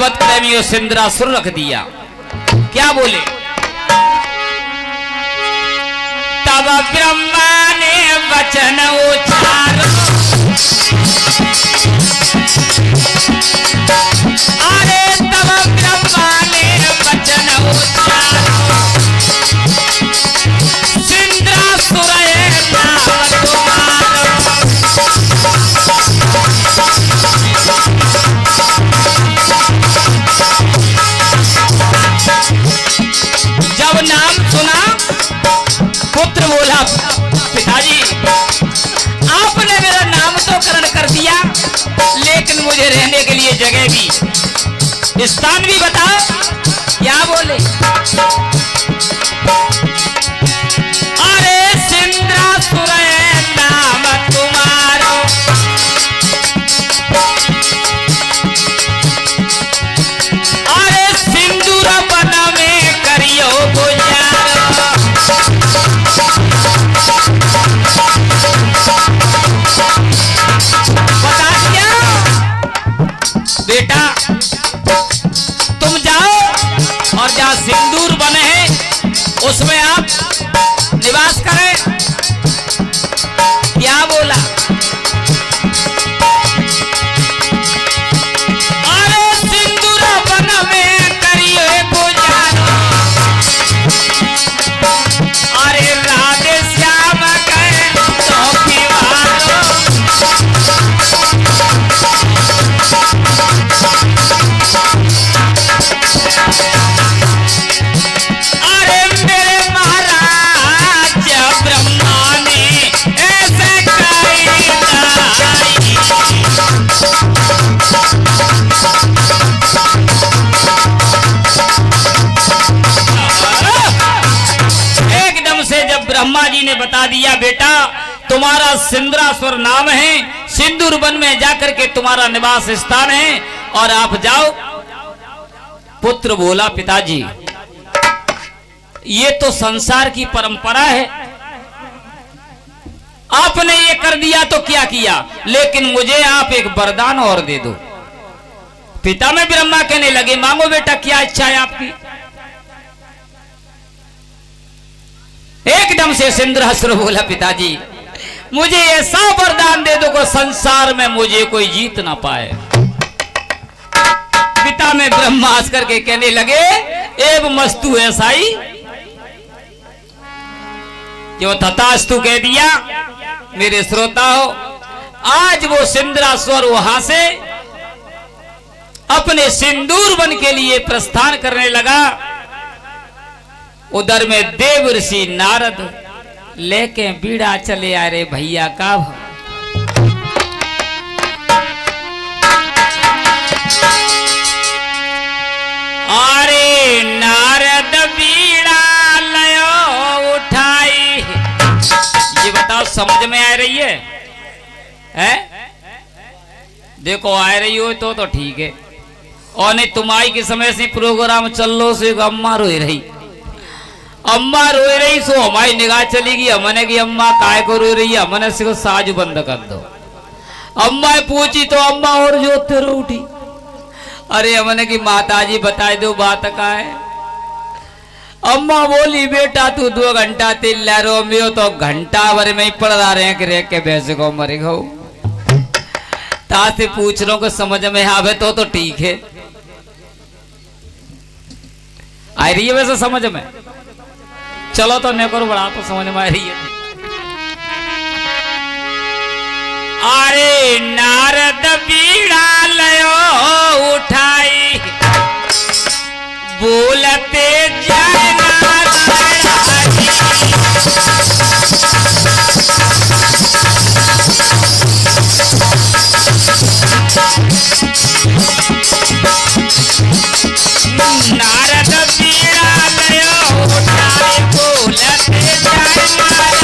भागवत प्रेमियों सिंद्रासुर रख दिया। क्या बोले? तब ब्रह्मा ने वचन उचारो, अरे तब ब्रह्मा ने वचन उचारो, सिंद्रासुर नाम तुम्हारो। जब नाम सुना पुत्र बोला, पिताजी आपने मेरा नाम तो करण कर दिया, लेकिन मुझे रहने के लिए जगह भी, स्थान भी बताओ। क्या बोले? अरे सिंद्रासुर नाम तुम्हारो, अरे सिंदूर वन में करियो गुजारो। बता दिया बेटा, तुम जाओ और जहां सिंदूर बने हैं उसमें आप निवास करें। क्या बोला? अरे सिंदूर वन में करियो गुजारो, अरे राधे श्याम कहे तो दीवारो। अरे मेरे महाराज ब्रह्मा ने ऐसे कही एकदम से जब ब्रह्मा जी ने बता दिया, बेटा तुम्हारा सिंद्रासुर नाम है, सिंदूर वन में जाकर के तुम्हारा निवास स्थान है और आप जाओ। पुत्र बोला, पिताजी ये तो संसार की परंपरा है, आपने ये कर दिया तो क्या किया, लेकिन मुझे आप एक वरदान और दे दो। पिता में ब्रह्मा कहने लगे, मांगो बेटा, क्या इच्छा है आपकी? एकदम से सिंद्रासुर बोला, पिताजी मुझे ऐसा वरदान दे दो कि संसार में मुझे कोई जीत ना पाए। पिता में ब्रह्मा हंस करके कहने लगे, एव मस्तु ऐसा ही जो तथास्तु कह दिया। मेरे श्रोता हो, आज वो सिंद्रासुर वहां से अपने सिंदूर वन के लिए प्रस्थान करने लगा। उधर में देव ऋषि नारद लेके बीड़ा चले आ रहे, भैया का अरे नारद बीड़ा लयो उठाई। ये बताओ समझ में आ रही है? देखो आ रही हो तो ठीक है, और नहीं तुम्हारी के समय से प्रोग्राम चल लो से अम्मा रोई रही, अम्मा रोई रही सो हमारी निगाह चलेगी। हमने की अम्मा काय को रोई रही है, हमने से साज बंद कर दो। अम्मा पूछी तो अम्मा और जो तेरे उठी, अरे हमने की माताजी बताए दो बात का है। अम्मा बोली, बेटा तू 2 घंटा तिल रो मियो तो घंटा भर में ही पड़ रहे रह के भैंस को मरे गो। तासे पूछ रहा हूं समझ में आवे तो ठीक है। आ रही है वैसे समझ में? चलो तो नेकर बड़ा तो समझ में आ रही है। अरे नारद बीड़ा लयो उठाई, बोलते जाए नारद बीड़ा लयो उठाई, बोलते जाए नारायण।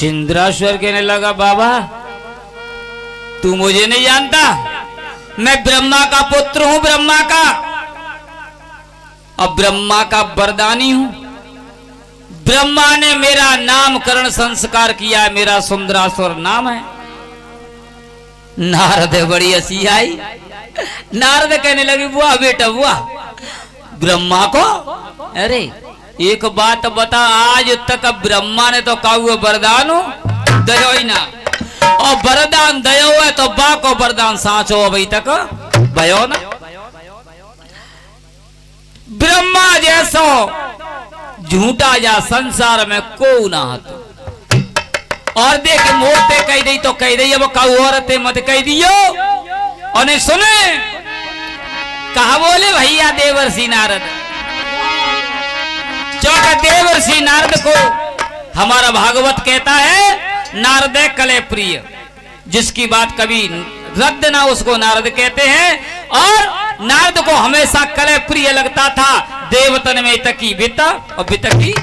सिंद्रासुर कहने लगा, बाबा तू मुझे नहीं जानता, मैं ब्रह्मा का पुत्र हूं, ब्रह्मा का, अब ब्रह्मा का वरदानी हूं। ब्रह्मा ने मेरा नामकरण संस्कार किया, मेरा सुंदरासुर नाम है। नारद बड़ी हंसी आई। नारद कहने लगी, बुआ बेटा बुआ, ब्रह्मा को, अरे एक बात बता, आज तक ब्रह्मा ने तो कहा वरदान हो दयो ही ना, और वरदान दयो है तो बा को वरदान साचो अभी तक भयो ना। ब्रह्मा जैसो झूठा जा संसार में को ना हतो। और देख मोते कह दी तो कह दी, अब कहू औरतें मत कह दियो। और नहीं सुने कहा बोले भैया देवर्षि नारद, चौका देवर्षि नारद को हमारा भागवत कहता है नारद कले प्रिय, जिसकी बात कभी रद्द ना उसको नारद कहते हैं। और नारद को हमेशा कले प्रिय लगता था, देवतन में तकी बिता और बितकी।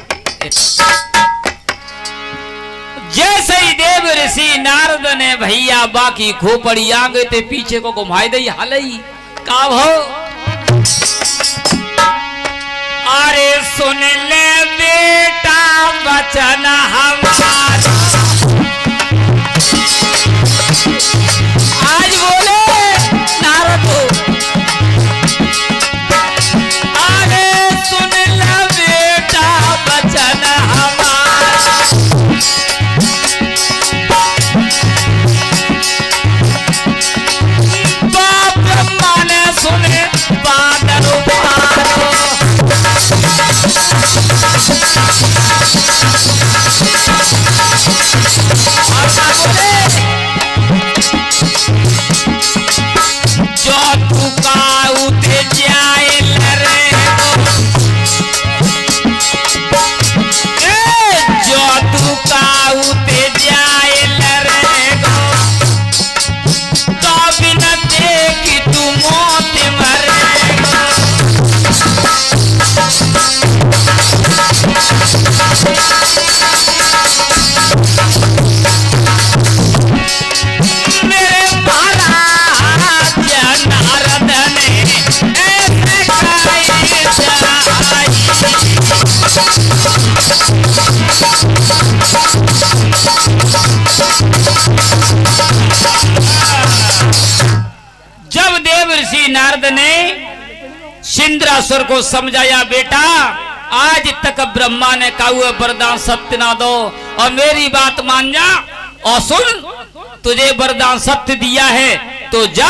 जैसे ही देव ऋषि नारद ने भैया बाकी खोपड़ी आ गए थे, पीछे को घुमाई दई हालई का हो। अरे सुन ले बेटा वचन हमारा, आज बोले नारद को, अरे सुन ले बेटा वचन हमारा, बाप ब्रह्मा ने सुने बादल उतारो। जो तू का उठे जाए लरे, जो तू का उठे जाए लरे गो, तो बिना देखी तू मौत मरेगा। मेरे महाराज नारद ने ऐसे जब देवर्षि नारद ने सिंद्रासुर को समझाया, बेटा आज तक ब्रह्मा ने कहा हुआ वरदान सत्य ना दो और मेरी बात मान जा, और सुन तुझे वरदान सत्य दिया है तो जा,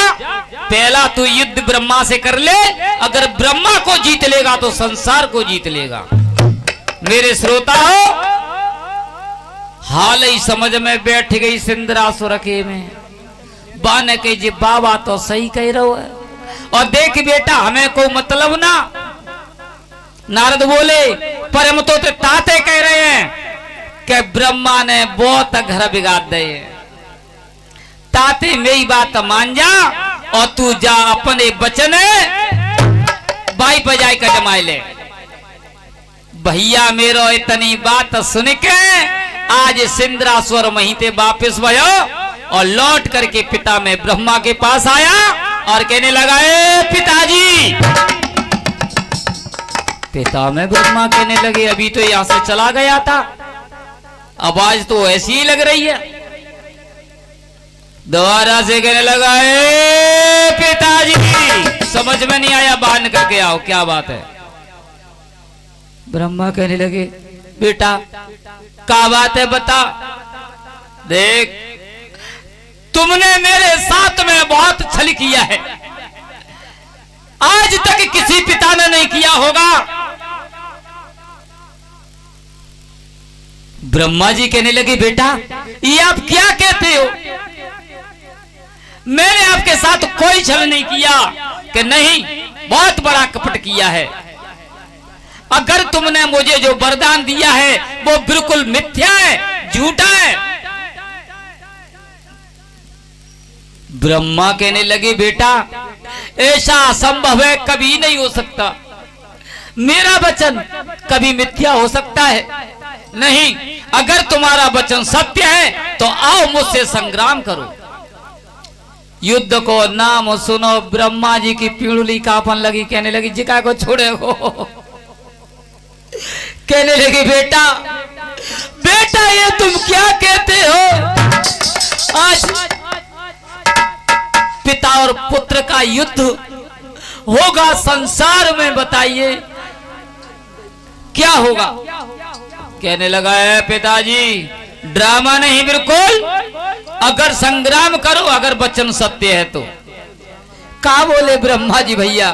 पहला तू युद्ध ब्रह्मा से कर ले, अगर ब्रह्मा को जीत लेगा तो संसार को जीत लेगा। मेरे श्रोता हो, हाल ही समझ में बैठ गई सिंद्रासुर के में, बाने के जी बाबा तो सही कह रहे है, और देख बेटा हमें को मतलब ना। नारद बोले, पर हम तो ताते कह रहे हैं कि ब्रह्मा ने बहुत घर बिगाड़ दे, ताते मेरी बात मान जा और तू जा अपने बचन बाई बजाई का जमाई ले। भैया मेरो इतनी बात सुन के आज सिंद्रासुर वहीं ते वापिस भयो और लौट करके पिता में ब्रह्मा के पास आया और कहने लगा, ए पिताजी। पिता में ब्रह्मा कहने लगे, अभी तो यहां से चला गया था, आवाज तो ऐसी ही लग रही है। दोबारा से कहने लगा, ए पिताजी। समझ में नहीं आया, बाहर निकल के आओ, क्या बात है। ब्रह्मा कहने लगे, बेटा क्या बात है बता। देख तुमने मेरे साथ में बहुत छल किया है, आज तक किसी पिता ने नहीं किया होगा। ब्रह्मा जी कहने लगे, बेटा ये आप क्या कहते हो, मैंने आपके साथ कोई छल नहीं किया। कि नहीं, बहुत बड़ा कपट किया है। अगर तुमने मुझे जो वरदान दिया है वो बिल्कुल मिथ्या है, झूठा है। ब्रह्मा कहने लगे, बेटा ऐसा असंभव है, कभी नहीं हो सकता। मेरा वचन कभी मिथ्या हो सकता है? नहीं, अगर तुम्हारा वचन सत्य है तो आओ मुझसे संग्राम करो। युद्ध को नाम सुनो ब्रह्मा जी की पीड़ुली कांपन लगी, कहने लगी जिका को छोड़े हो। कहने लगी बेटा बेटा ये तुम क्या कहते हो? आज पिता और पुत्र का युद्ध होगा संसार में, बताइए क्या होगा? कहने लगा है पिताजी ड्रामा नहीं, बिल्कुल अगर संग्राम करो, अगर वचन सत्य है तो। का बोले ब्रह्मा जी भैया